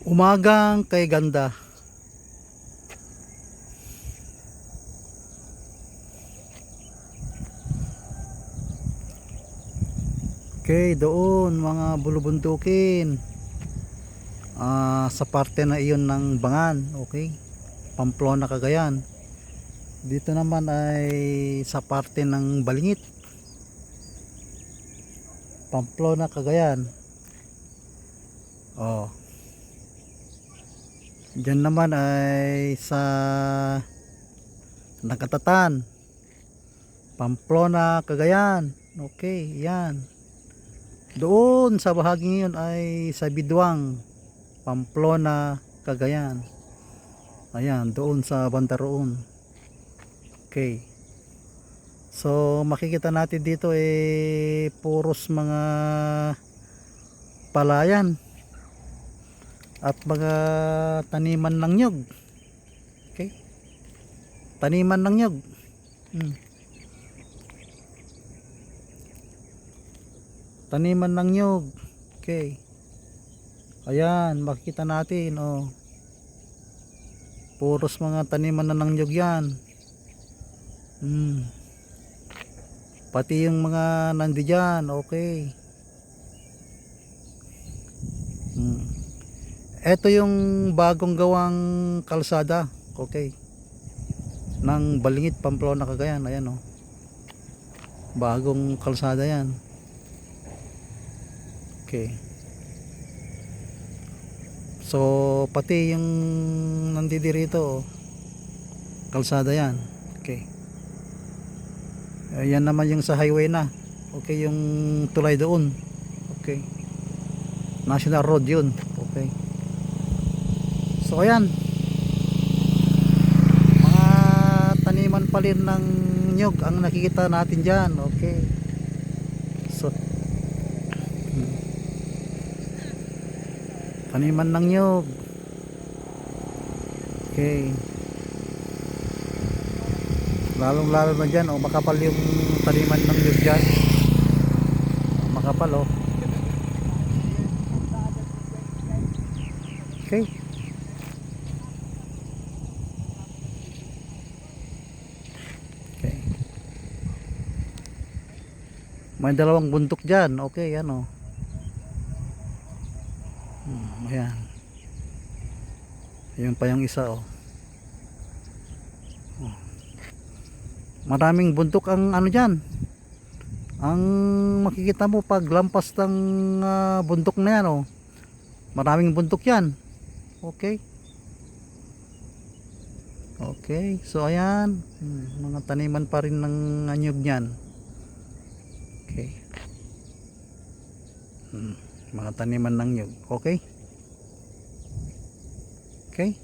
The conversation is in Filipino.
Umagang kay ganda. Okay, doon mga bulubundukin. Sa parte na iyon ng Bangan, okay? Pamplona, Cagayan. Dito naman ay sa parte ng Balingit. Pamplona, Cagayan. Oh. Diyan naman ay sa Nagkatatan, Pamplona, Cagayan. Okay, yan. Doon sa bahagi ngayon ay sa Bidwang, Pamplona, Cagayan. Ayan, doon sa banda roon. Okay. So makikita natin dito puros mga palayan at mga taniman ng nyug. Okay? Taniman ng nyug. Taniman ng nyug. Okay. Ayan, makikita natin, oh. Puros mga taniman na ng nyug yan. Pati yung mga nandiyan, okay. Ito yung bagong gawang kalsada, okay, ng Balingit, Pamplona, Cagayan. Ayan, oh. Bagong kalsada yan. Okay. So pati yung nandidirito, oh, kalsada yan. Okay. Ayan naman yung sa highway na. Okay, yung tulay doon. Okay. National Road yun. Okay. So ayan. Mga taniman pa rin ng nyug ang nakikita natin dyan. Okay. So taniman ng nyug. Okay. Lalong lalo na dyan, oh, makapal yung taniman ng nyug dyan. Makapal, oh. Okay. Okay. May dalawang bundok dyan. Okay, yan, oh. Ayan. Ayun pa yung isa, oh. Maraming bundok ang ano dyan. Ang makikita mo pag lampas ng bundok na yan, oh. Maraming bundok yan. Okay. Okay. So ayan, mga taniman pa rin ng anyog niyan. Okay. Mga taniman ng nyug. Okay. Okay.